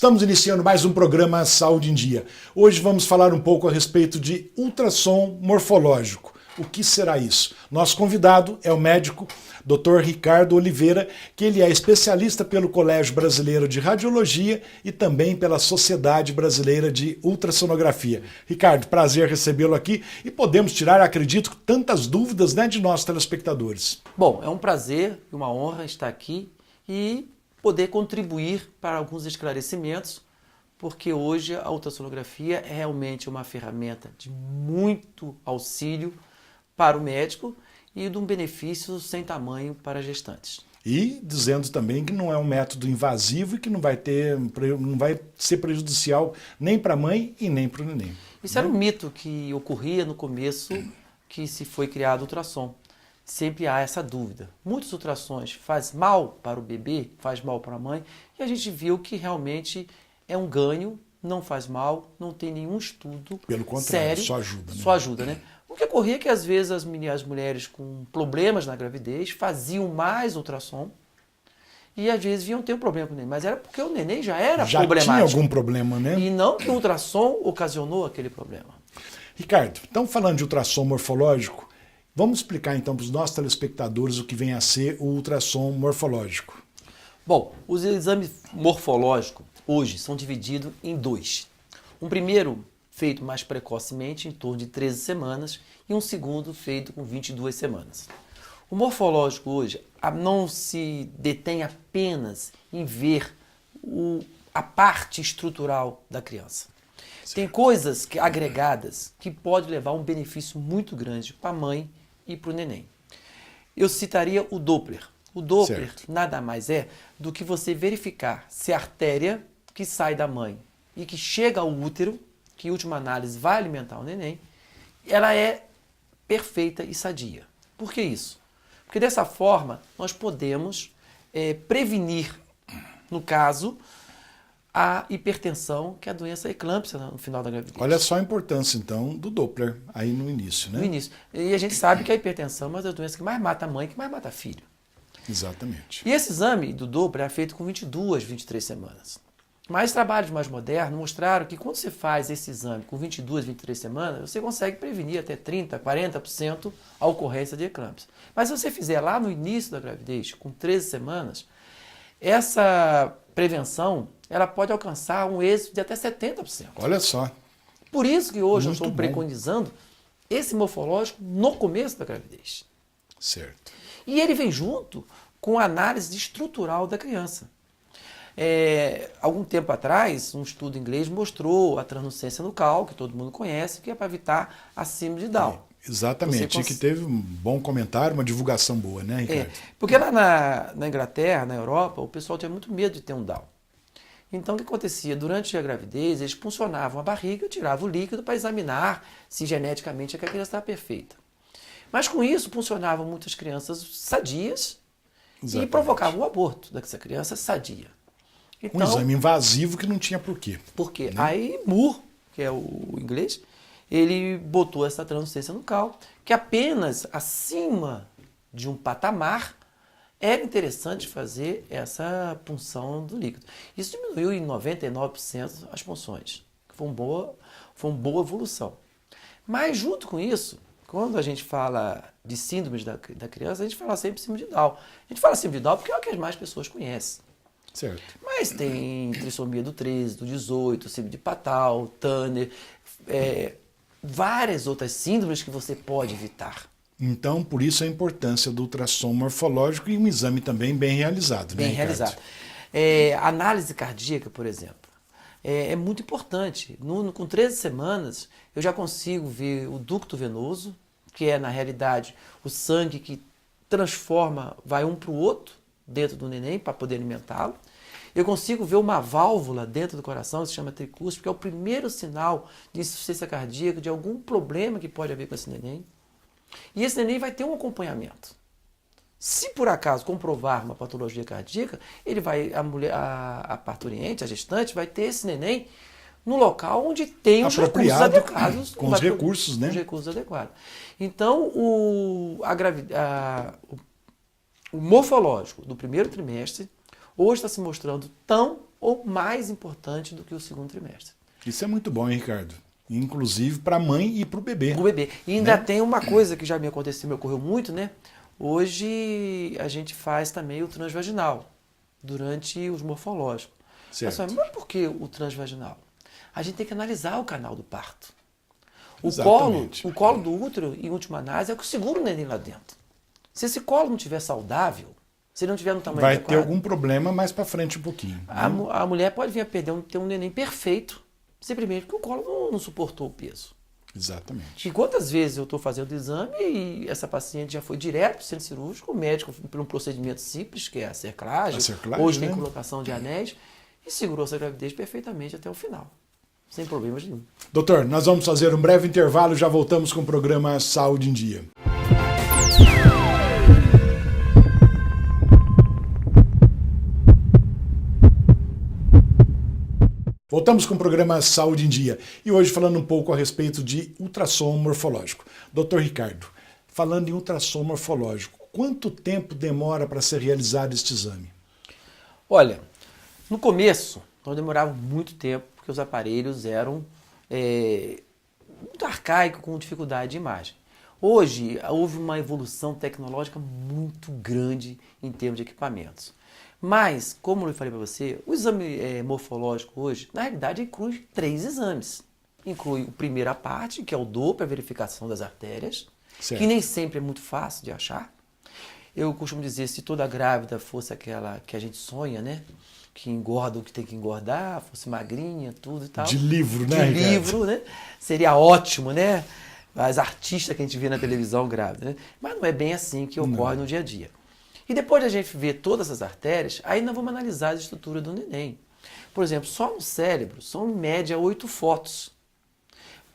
Estamos iniciando mais um programa Saúde em Dia. Hoje vamos falar um pouco a respeito de ultrassom morfológico. O que será isso? Nosso convidado é o médico Dr. Ricardo Oliveira, que ele é especialista pelo Colégio Brasileiro de Radiologia e também pela Sociedade Brasileira de Ultrassonografia. Ricardo, prazer recebê-lo aqui e podemos tirar, acredito, tantas dúvidas, né, de nossos telespectadores. Bom, é um prazer e uma honra estar aqui e poder contribuir para alguns esclarecimentos, porque hoje a ultrassonografia é realmente uma ferramenta de muito auxílio para o médico e de um benefício sem tamanho para gestantes. E dizendo também que não é um método invasivo e que não vai ser prejudicial nem para a mãe e nem para o neném. Isso era um mito que ocorria no começo que se foi criado o ultrassom. Sempre há essa dúvida. Muitos ultrassons faz mal para o bebê, faz mal para a mãe, e a gente viu que realmente é um ganho, não faz mal, não tem nenhum estudo Pelo contrário, sério, só ajuda, né? Só ajuda, né? O que ocorria é que às vezes as mulheres com problemas na gravidez faziam mais ultrassom e às vezes vinham ter um problema com o neném, mas era porque o neném já era problemático. Já tinha algum problema, né? E não que o ultrassom ocasionou aquele problema. Ricardo, então falando de ultrassom morfológico, vamos explicar então para os nossos telespectadores o que vem a ser o ultrassom morfológico. Bom, os exames morfológicos hoje são divididos em dois. Um primeiro feito mais precocemente, em torno de 13 semanas, e um segundo feito com 22 semanas. O morfológico hoje não se detém apenas em ver a parte estrutural da criança. Certo. Tem coisas agregadas que podem levar a um benefício muito grande para a mãe e para o neném. Eu citaria o Doppler. O Doppler certo. Nada mais é do que você verificar se a artéria que sai da mãe e que chega ao útero, que em última análise vai alimentar o neném, ela é perfeita e sadia. Por que isso? Porque dessa forma nós podemos prevenir, no caso, a hipertensão, que é a doença eclâmpsia no final da gravidez. Olha só a importância, então, do Doppler aí no início, né? No início. E a gente sabe que a hipertensão é uma das doenças que mais mata a mãe, que mais mata a filho. Exatamente. E esse exame do Doppler é feito com 22, 23 semanas. Mas trabalhos mais modernos mostraram que quando você faz esse exame com 22, 23 semanas, você consegue prevenir até 30%, 40% a ocorrência de eclâmpsia. Mas se você fizer lá no início da gravidez, com 13 semanas, essa prevenção ela pode alcançar um êxito de até 70%. Olha só. Por isso que hoje eu estou bom. preconizando esse morfológico no começo da gravidez. Certo. E ele vem junto com a análise estrutural da criança. Algum tempo atrás, um estudo inglês mostrou a translucência nucal, que todo mundo conhece, que é para evitar a síndrome de Down. Exatamente, que teve um bom comentário, uma divulgação boa, né, Ricardo? Porque lá na Inglaterra, na Europa, o pessoal tinha muito medo de ter um Down. Então o que acontecia? Durante a gravidez, eles puncionavam a barriga, tiravam o líquido para examinar se geneticamente a criança estava perfeita. Mas com isso, puncionavam muitas crianças sadias. Exatamente. E provocavam o aborto dessa criança sadia. Então, um exame invasivo que não tinha porquê. Por quê? Né? Aí Moore, que é o inglês, ele botou essa translucência nucal, que apenas acima de um patamar era interessante fazer essa punção do líquido. Isso diminuiu em 99% as punções, que foi uma boa evolução. Mas junto com isso, quando a gente fala de síndromes da criança, a gente fala sempre síndrome de Down. A gente fala síndrome de Down porque é o que as mais pessoas conhecem. Certo. Mas tem trissomia do 13, do 18, síndrome de Patal, Turner, várias outras síndromes que você pode evitar. Então, por isso a importância do ultrassom morfológico e um exame também bem realizado. Bem né, realizado. Análise cardíaca, por exemplo, é muito importante. Com 13 semanas, eu já consigo ver o ducto venoso, que é, na realidade, o sangue que transforma, vai um para o outro, dentro do neném para poder alimentá-lo. Eu consigo ver uma válvula dentro do coração, que se chama tricúspide, que é o primeiro sinal de insuficiência cardíaca, de algum problema que pode haver com esse neném. E esse neném vai ter um acompanhamento. Se por acaso comprovar uma patologia cardíaca, a parturiente, a gestante, vai ter esse neném no local onde tem os recursos adequados. Com os recursos, né? Os recursos adequados. Então, o morfológico do primeiro trimestre hoje está se mostrando tão ou mais importante do que o segundo trimestre. Isso é muito bom, hein, Ricardo? Inclusive para a mãe e para o bebê. O bebê. E ainda tem uma coisa que já me aconteceu, me ocorreu muito, né? Hoje a gente faz também o transvaginal durante os morfológicos. Certo. Mas por que o transvaginal? A gente tem que analisar o canal do parto. Exatamente. O colo do útero, em última análise, é o que segura o neném lá dentro. Se esse colo não estiver saudável, se ele não estiver no tamanho Vai adequado, ter algum problema mais para frente um pouquinho. a mulher pode vir a ter um neném perfeito, simplesmente porque o colo não suportou o peso. Exatamente. E quantas vezes eu estou fazendo o exame e essa paciente já foi direto para o centro cirúrgico, o médico, por um procedimento simples, que é a cerclagem, hoje tem colocação de anéis, e segurou essa gravidez perfeitamente até o final, sem problemas nenhum. Doutor, nós vamos fazer um breve intervalo, já voltamos com o programa Saúde em Dia. Voltamos com o programa Saúde em Dia e hoje falando um pouco a respeito de ultrassom morfológico. Doutor Ricardo, falando em ultrassom morfológico, quanto tempo demora para ser realizado este exame? Olha, no começo não demorava muito tempo porque os aparelhos eram muito arcaicos, com dificuldade de imagem. Hoje houve uma evolução tecnológica muito grande em termos de equipamentos. Mas, como eu falei para você, o exame morfológico hoje, na realidade, inclui 3 exames. Inclui a primeira parte, que é o Doppler, a verificação das artérias, certo, que nem sempre é muito fácil de achar. Eu costumo dizer, se toda grávida fosse aquela que a gente sonha, né? Que engorda o que tem que engordar, fosse magrinha, tudo e tal. De livro, né, De livro, né? Seria ótimo, né? As artistas que a gente vê na televisão grávida, né? Mas não é bem assim que ocorre no dia a dia. E depois de a gente ver todas essas artérias, aí nós vamos analisar a estrutura do neném. Por exemplo, só no cérebro são em média 8 fotos.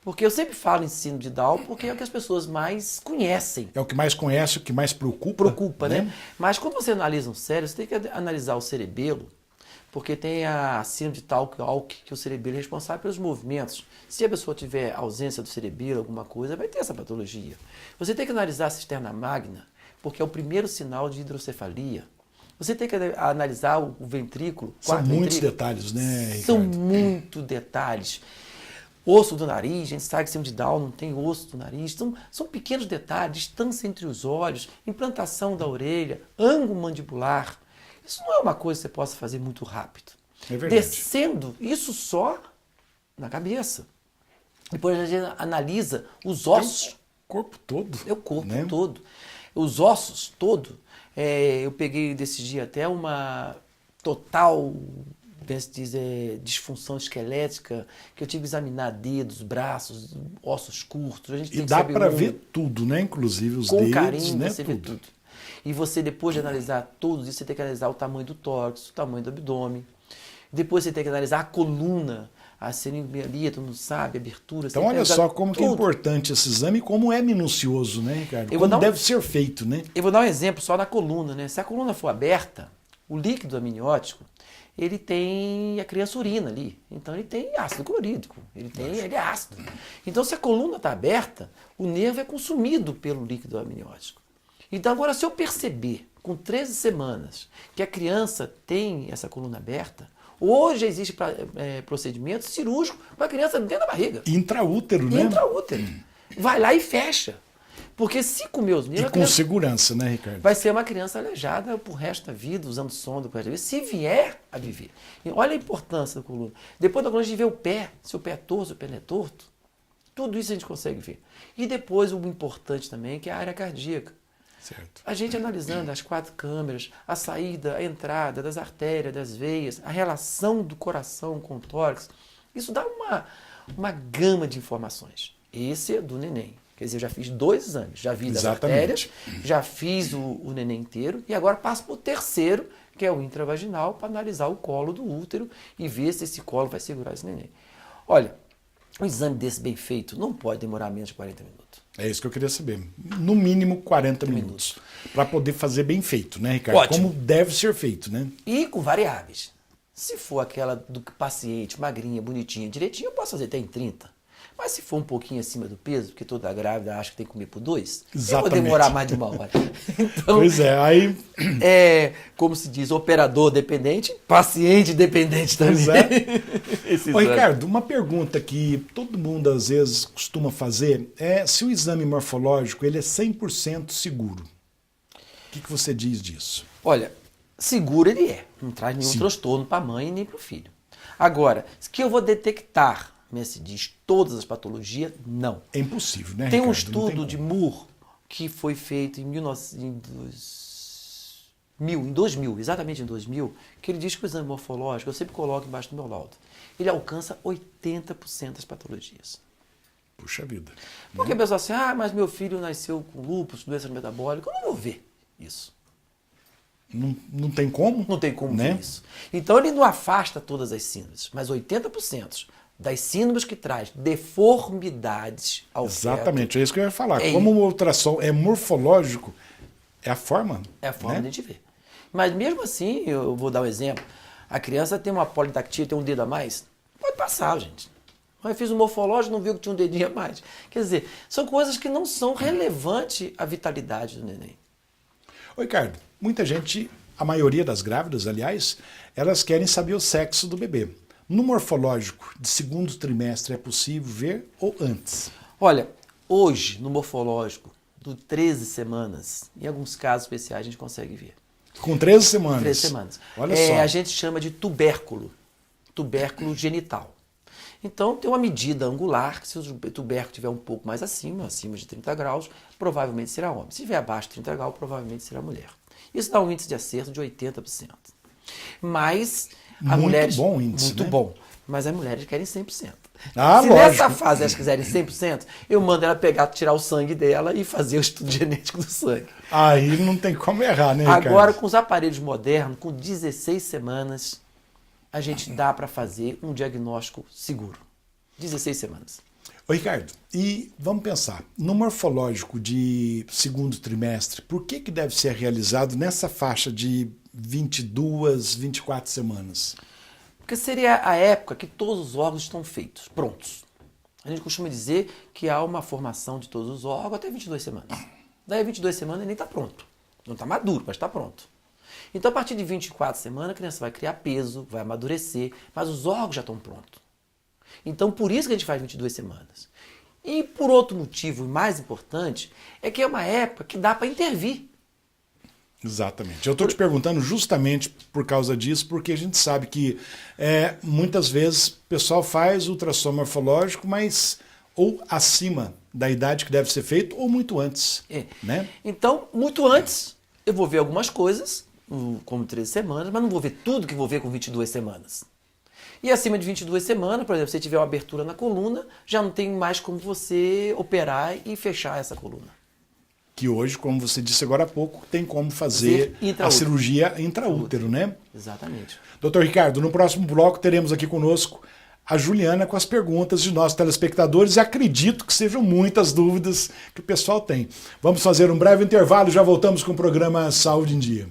Porque eu sempre falo em síndrome de Down porque é o que as pessoas mais conhecem. É o que mais conhece, o que mais preocupa. Preocupa, né? Mas quando você analisa um cérebro, você tem que analisar o cerebelo, porque tem a síndrome de Talk-Walk, que o cerebelo é responsável pelos movimentos. Se a pessoa tiver ausência do cerebelo, alguma coisa, vai ter essa patologia. Você tem que analisar a cisterna magna, porque é o primeiro sinal de hidrocefalia. Você tem que analisar o ventrículo. São muitos detalhes, né, Ricardo? São muitos detalhes. Osso do nariz, a gente sabe que síndrome de Down não tem osso do nariz. São pequenos detalhes, distância entre os olhos, implantação da orelha, ângulo mandibular. Isso não é uma coisa que você possa fazer muito rápido. É verdade. Descendo, isso só na cabeça. Depois a gente analisa os ossos. O corpo todo. É o corpo, né? todo. Os ossos todo. Eu peguei desse dia até uma total disfunção esquelética, que eu tive que examinar dedos, braços, ossos curtos. A gente tem E que dá saber para ver tudo, né? Inclusive os com dedos, carinho, né? você vê tudo. E você, depois de analisar tudo isso, você tem que analisar o tamanho do tórax, o tamanho do abdômen. Depois você tem que analisar a coluna, a seringomelia, todo mundo sabe, a abertura. Então olha só como que é importante esse exame e como é minucioso, né, Ricardo? Como deve ser feito, né? Eu vou dar um exemplo só na coluna, né? Se a coluna for aberta, o líquido amniótico, ele tem a criança urina ali. Então ele tem ácido clorídrico, ele é ácido. Então se a coluna está aberta, o nervo é consumido pelo líquido amniótico. Então agora se eu perceber com 13 semanas que a criança tem essa coluna aberta, hoje existe procedimento cirúrgico para a criança dentro da barriga. Intraútero, né? Intraútero. Vai lá e fecha. Porque se comer os nervos... E com segurança, né, Ricardo? Vai ser uma criança aleijada pro resto da vida, usando sonda pro resto da vida, se vier a viver. E olha a importância da coluna. Depois da coluna a gente vê o pé, se o pé é torto, se o pé não é torto. Tudo isso a gente consegue ver. E depois o importante também, que é a área cardíaca. Certo. A gente analisando as 4 câmeras, a saída, a entrada das artérias, das veias, a relação do coração com o tórax, isso dá uma gama de informações. Esse é do neném. Quer dizer, eu já fiz 2 exames, já vi das artérias, já fiz o neném inteiro e agora passo para o terceiro, que é o intravaginal, para analisar o colo do útero e ver se esse colo vai segurar esse neném. Olha, um exame desse bem feito não pode demorar menos de 40 minutos. É isso que eu queria saber. No mínimo 40 minutos. Para poder fazer bem feito, né, Ricardo? Ótimo. Como deve ser feito, né? E com variáveis. Se for aquela do paciente magrinha, bonitinha, direitinho, eu posso fazer até em 30. Mas se for um pouquinho acima do peso, porque toda grávida acha que tem que comer por 2, eu vou Exatamente. demorar mais de 1 hora. Então, Pois é, aí... como se diz, operador dependente, paciente dependente também. Pois é. Esse Ô, exame. Ricardo, uma pergunta que todo mundo às vezes costuma fazer é se o exame morfológico ele é 100% seguro. O que você diz disso? Olha, seguro ele é. Não traz nenhum Sim. transtorno para a mãe nem para o filho. Agora, que eu vou detectar, se diz, todas as patologias, não. É impossível, né, Tem um Ricardo? Não tem estudo de como. Moore que foi feito em 2000, exatamente em 2000, que ele diz que o exame morfológico, eu sempre coloco embaixo do meu laudo, ele alcança 80% das patologias. Puxa vida. Porque a pessoa assim, mas meu filho nasceu com lúpus, doença metabólica, eu não vou ver isso. Não tem como? Não tem como né? ver isso. Então ele não afasta todas as síndromes, mas 80% das síndromes que traz deformidades ao Exatamente, é isso que eu ia falar. É Como o ultrassom é morfológico, é a forma. é a forma né? de a gente ver. Mas mesmo assim, eu vou dar um exemplo. A criança tem uma polidactia, tem um dedo a mais, pode passar, gente. Mas eu fiz um morfológico, não viu que tinha um dedinho a mais. Quer dizer, são coisas que não são relevantes à vitalidade do neném. Ô, Ricardo, muita gente, a maioria das grávidas, aliás, elas querem saber o sexo do bebê. No morfológico de segundo trimestre é possível ver ou antes? Olha, hoje, no morfológico, do 13 semanas, em alguns casos especiais a gente consegue ver. Com 13 semanas? 13 semanas. Olha só. A gente chama de tubérculo genital. Então, tem uma medida angular, que se o tubérculo estiver um pouco mais acima de 30 graus, provavelmente será homem. Se estiver abaixo de 30 graus, provavelmente será mulher. Isso dá um índice de acerto de 80%. Mas as Muito mulheres... bom índice, Muito né? bom. Mas as mulheres querem 100%. Se lógico. nessa fase elas quiserem 100%, eu mando ela pegar, tirar o sangue dela e fazer o estudo genético do sangue. Aí não tem como errar, né, Ricardo? Agora, com os aparelhos modernos, com 16 semanas, a gente dá para fazer um diagnóstico seguro. 16 semanas. Ô, Ricardo, e vamos pensar, no morfológico de segundo trimestre, por que deve ser realizado nessa faixa de 22, 24 semanas? Porque seria a época que todos os órgãos estão feitos, prontos. A gente costuma dizer que há uma formação de todos os órgãos até 22 semanas. Daí 22 semanas ele nem está pronto. Não está maduro, mas está pronto. Então, a partir de 24 semanas, a criança vai criar peso, vai amadurecer, mas os órgãos já estão prontos. Então, por isso que a gente faz 22 semanas. E por outro motivo, mais importante, é que é uma época que dá para intervir. Exatamente. Eu estou te perguntando justamente por causa disso, porque a gente sabe que muitas vezes o pessoal faz ultrassom morfológico, mas ou acima da idade que deve ser feito, ou muito antes. Né? Então, muito antes, eu vou ver algumas coisas, como 13 semanas, mas não vou ver tudo que vou ver com 22 semanas. E acima de 22 semanas, por exemplo, se tiver uma abertura na coluna, já não tem mais como você operar e fechar essa coluna. Que hoje, como você disse agora há pouco, tem como fazer a cirurgia intraútero, né? Exatamente. Doutor Ricardo, no próximo bloco teremos aqui conosco a Juliana com as perguntas de nossos telespectadores e acredito que sejam muitas dúvidas que o pessoal tem. Vamos fazer um breve intervalo e já voltamos com o programa Saúde em Dia.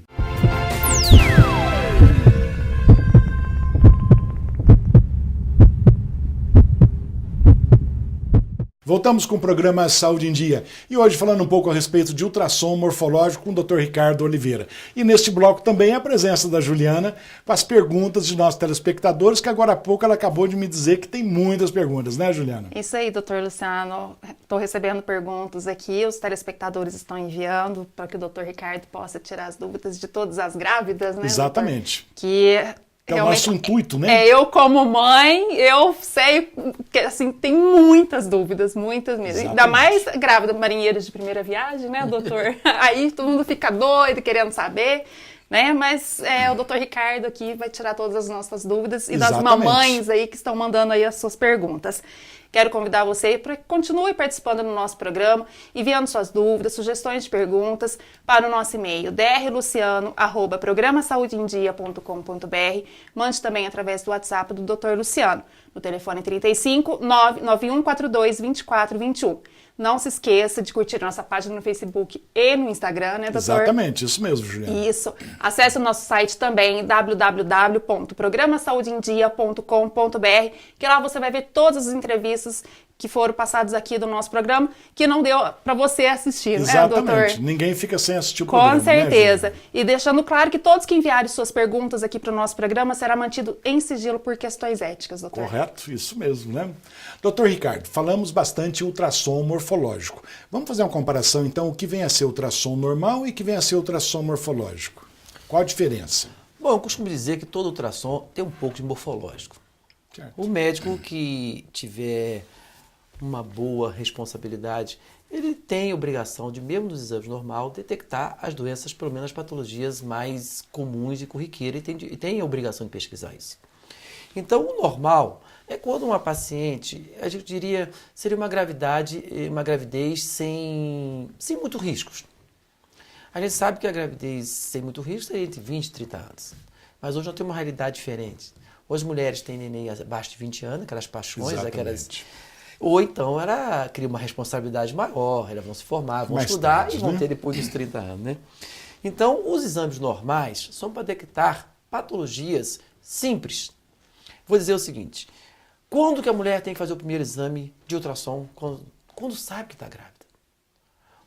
Voltamos com o programa Saúde em Dia e hoje falando um pouco a respeito de ultrassom morfológico com o Dr. Ricardo Oliveira. E neste bloco também a presença da Juliana com as perguntas de nossos telespectadores, que agora há pouco ela acabou de me dizer que tem muitas perguntas, né, Juliana? Isso aí, doutor Luciano. Estou recebendo perguntas aqui, os telespectadores estão enviando para que o doutor Ricardo possa tirar as dúvidas de todas as grávidas, né? Exatamente. Doutor? Que é o nosso intuito, né? Eu como mãe, eu sei que assim, tem muitas dúvidas, muitas mesmo. Exatamente. Ainda mais grávida, marinheiros de primeira viagem, né, doutor? Aí todo mundo fica doido, querendo saber, né? Mas o doutor Ricardo aqui vai tirar todas as nossas dúvidas e das mamães aí que estão mandando aí as suas perguntas. Quero convidar você para que continue participando do nosso programa, enviando suas dúvidas, sugestões de perguntas para o nosso e-mail drluciano@programasaudeendia.com.br. Mande também através do WhatsApp do Dr. Luciano, no telefone 35 99142 2421. Não se esqueça de curtir nossa página no Facebook e no Instagram, né, doutor? Exatamente, isso mesmo, Juliana. Isso. Acesse o nosso site também, www.programasaudeendia.com.br, que lá você vai ver todas as entrevistas que foram passados aqui do nosso programa, que não deu para você assistir, Exatamente. né, doutor? Ninguém fica sem assistir o programa. Com certeza. Né, e deixando claro que todos que enviarem suas perguntas aqui para o nosso programa será mantido em sigilo por questões éticas, doutor. Correto, isso mesmo, né? Doutor Ricardo, falamos bastante em ultrassom morfológico. Vamos fazer uma comparação, então, o que vem a ser ultrassom normal e o que vem a ser ultrassom morfológico. Qual a diferença? Bom, eu costumo dizer que todo ultrassom tem um pouco de morfológico. Certo. O médico que tiver uma boa responsabilidade, ele tem a obrigação de, mesmo nos exames normais, detectar as doenças, pelo menos as patologias mais comuns e corriqueiras, e tem a obrigação de pesquisar isso. Então, o normal é quando uma paciente, a gente diria, seria uma gravidez sem muito riscos. A gente sabe que a gravidez sem muito risco é entre 20 e 30 anos. Mas hoje nós temos uma realidade diferente. Hoje as mulheres têm neném abaixo de 20 anos, aquelas paixões, aquelas... Ou então ela cria uma responsabilidade maior, elas vão se formar, vão estudar tarde, e vão ter depois dos 30 anos, né? Então, os exames normais são para detectar patologias simples. Vou dizer o seguinte, quando que a mulher tem que fazer o primeiro exame de ultrassom? Quando sabe que está grávida.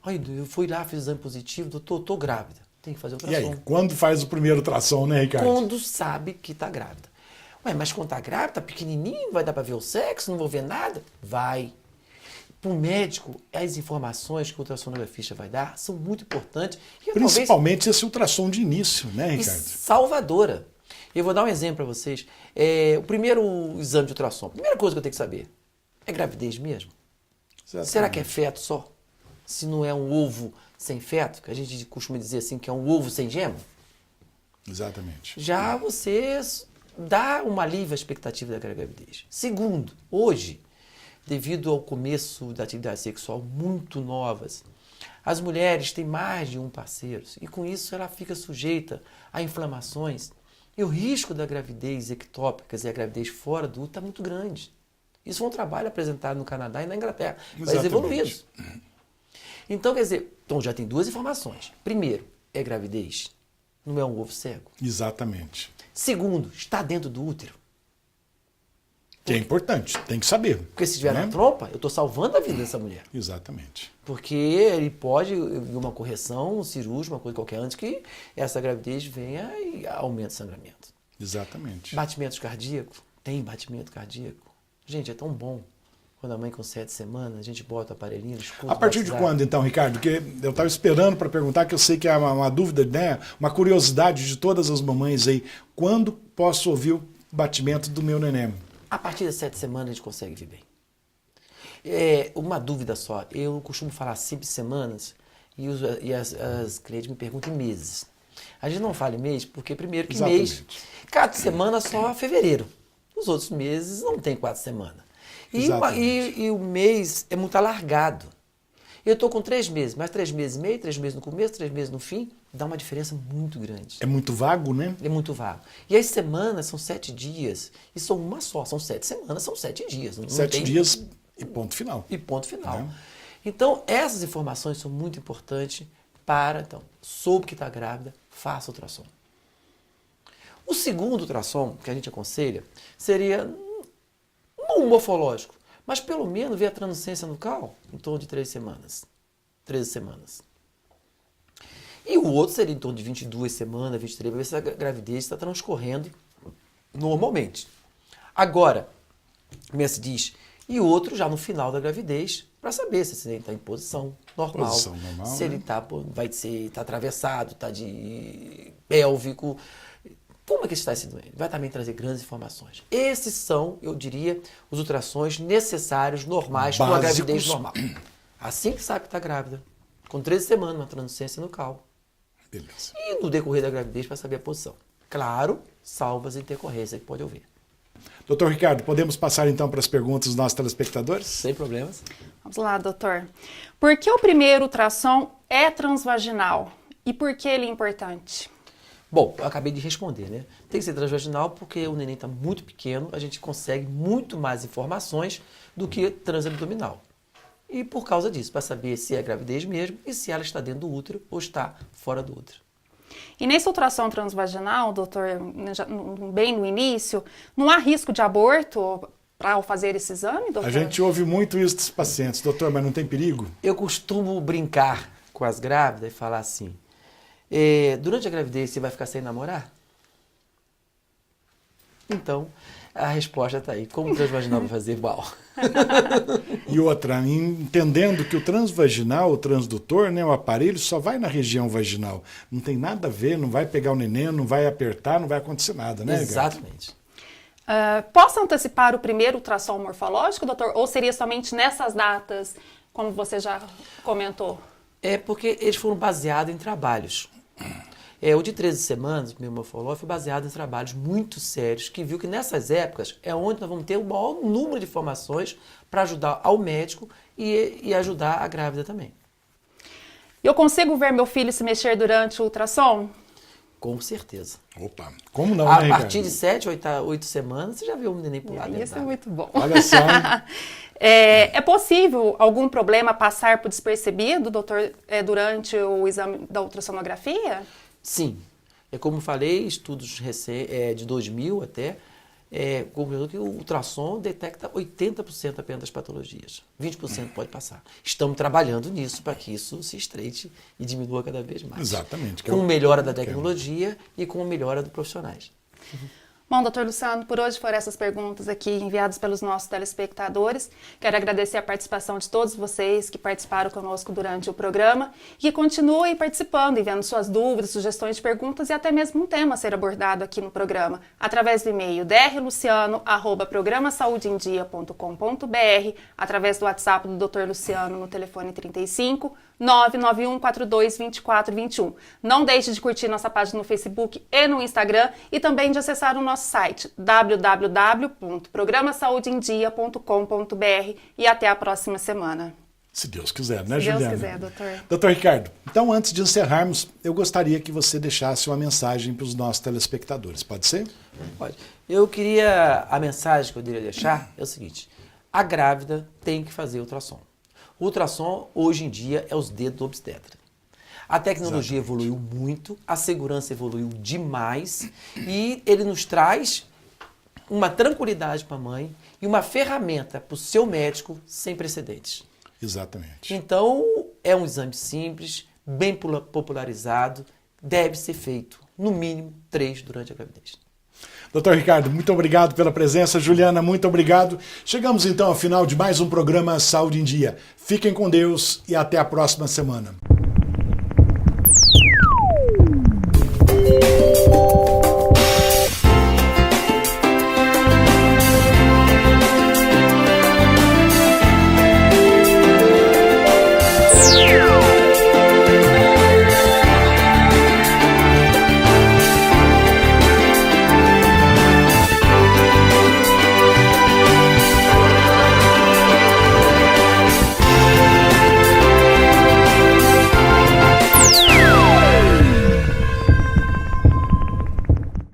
Ai, eu fui lá, fiz exame positivo, doutor, estou grávida. Tem que fazer ultrassom. E aí, quando faz o primeiro ultrassom, né, Ricardo? Quando sabe que está grávida. Ué, mas quando está grávida, está pequenininho, vai dar para ver o sexo, não vou ver nada? Vai. Para o médico, as informações que o ultrassonografista vai dar são muito importantes. E principalmente talvez, esse ultrassom de início, né, Ricardo? Salvadora. Eu vou dar um exemplo para vocês. O primeiro exame de ultrassom, a primeira coisa que eu tenho que saber, é gravidez mesmo? Exatamente. Será que é feto só? Se não é um ovo sem feto, que a gente costuma dizer assim, que é um ovo sem gema? Exatamente. Já você dá uma alívio à expectativa da gravidez. Segundo, hoje, devido ao começo da atividade sexual muito novas, as mulheres têm mais de um parceiro e com isso ela fica sujeita a inflamações e o risco da gravidez ectópica, quer dizer, a gravidez fora do útero, está muito grande. Isso foi um trabalho apresentado no Canadá e na Inglaterra, países evoluídos. Então, quer dizer, então já tem duas informações. Primeiro, é gravidez, não é um ovo cego. Exatamente. Segundo, está dentro do útero. Que é importante, tem que saber. Porque se estiver na trompa, eu estou salvando a vida dessa mulher. Exatamente. Porque ele pode ir uma correção cirúrgica, uma coisa qualquer, antes que essa gravidez venha e aumente o sangramento. Exatamente. Batimentos cardíacos, tem batimento cardíaco. Gente, é tão bom. Quando a mãe com 7 semanas, a gente bota o aparelhinho, escuta. A partir de quando, então, Ricardo? Porque eu estava esperando para perguntar, que eu sei que é uma dúvida, né? Uma curiosidade de todas as mamães aí. Quando posso ouvir o batimento do meu neném? A partir das 7 semanas a gente consegue vir bem. Uma dúvida só, eu costumo falar sempre semanas e as clientes me perguntam em meses. A gente não fala em mês porque, primeiro, que Exatamente. mês, cada semana só fevereiro. Os outros meses não tem 4 semanas. E o mês é muito alargado. Eu estou com 3 meses, mais 3 meses e meio, 3 meses no começo, 3 meses no fim, dá uma diferença muito grande. É muito vago, né? É muito vago. E as semanas são 7 dias, e são uma só, são 7 semanas, são 7 dias. 7 dias e ponto final. E ponto final. Então, essas informações são muito importantes para, então, soube que está grávida, faça ultrassom. O segundo ultrassom que a gente aconselha seria não morfológico, mas pelo menos ver a translucência nucal em torno de 13 semanas. E o outro seria em torno de 22 semanas, 23, para ver se a gravidez está transcorrendo normalmente. Agora, como se diz, e outro já no final da gravidez, para saber se ele está em posição normal, se ele está atravessado, está de pélvico. Como é que está esse doente? Vai também trazer grandes informações. Esses são, eu diria, os ultrassons necessários, normais, para uma gravidez normal. Assim que sabe que está grávida, com 13 semanas, uma translucência nucal. Beleza. E no decorrer da gravidez para saber a posição. Claro, salvo as intercorrências que pode haver. Doutor Ricardo, podemos passar então para as perguntas dos nossos telespectadores? Sem problemas. Vamos lá, doutor. Por que o primeiro ultrassom é transvaginal? E por que ele é importante? Bom, eu acabei de responder, né? Tem que ser transvaginal porque o neném está muito pequeno, a gente consegue muito mais informações do que transabdominal. E por causa disso, para saber se é gravidez mesmo e se ela está dentro do útero ou está fora do útero. E nesse ultrassom transvaginal, doutor, bem no início, não há risco de aborto para fazer esse exame, doutor? A gente ouve muito isso dos pacientes. Doutor, mas não tem perigo? Eu costumo brincar com as grávidas e falar assim, durante a gravidez você vai ficar sem namorar? Então, a resposta está aí. Como o transvaginal vai fazer mal? E outra, entendendo que o transvaginal, o transdutor, né, o aparelho só vai na região vaginal. Não tem nada a ver, não vai pegar o neném, não vai apertar, não vai acontecer nada, né? Exatamente. Posso antecipar o primeiro ultrassom morfológico, doutor? Ou seria somente nessas datas, como você já comentou? É porque eles foram baseados em trabalhos. O de 13 semanas, o meu morfológico, foi baseado em trabalhos muito sérios, que viu que nessas épocas é onde nós vamos ter o maior número de informações para ajudar ao médico e ajudar a grávida também. Eu consigo ver meu filho se mexer durante o ultrassom? Com certeza. Opa, como não, A né, partir Ricardo? de 7, 8 semanas, você já viu um neném pular dentro Isso é d'água. muito bom. Olha só, hein? É possível algum problema passar por despercebido, doutor, durante o exame da ultrassonografia? Sim. Como eu falei, estudos de 2000 até, concluiu que o ultrassom detecta 80% apenas das patologias. 20% pode passar. Estamos trabalhando nisso para que isso se estreite e diminua cada vez mais. Exatamente. Com melhora da tecnologia e com melhora dos profissionais. Bom, doutor Luciano, por hoje foram essas perguntas aqui enviadas pelos nossos telespectadores. Quero agradecer a participação de todos vocês que participaram conosco durante o programa e que continuem participando, enviando suas dúvidas, sugestões de perguntas e até mesmo um tema a ser abordado aqui no programa, através do e-mail drluciano@programasaudeendia.com.br, através do WhatsApp do Dr. Luciano no telefone 35 991 42 24 21. Não deixe de curtir nossa página no Facebook e no Instagram e também de acessar o nosso site www.programasaudeendia.com.br e até a próxima semana. Se Deus quiser, né, Se Juliana? Deus quiser, doutor. Doutor Ricardo, então antes de encerrarmos, eu gostaria que você deixasse uma mensagem para os nossos telespectadores, pode ser? Pode. A mensagem que eu deveria deixar é o seguinte, a grávida tem que fazer ultrassom. O ultrassom, hoje em dia, é os dedos do obstetra. A tecnologia evoluiu muito, a segurança evoluiu demais e ele nos traz uma tranquilidade para a mãe e uma ferramenta para o seu médico sem precedentes. Exatamente. Então, é um exame simples, bem popularizado, deve ser feito, no mínimo, 3 durante a gravidez. Doutor Ricardo, muito obrigado pela presença. Juliana, muito obrigado. Chegamos então ao final de mais um programa Saúde em Dia. Fiquem com Deus e até a próxima semana.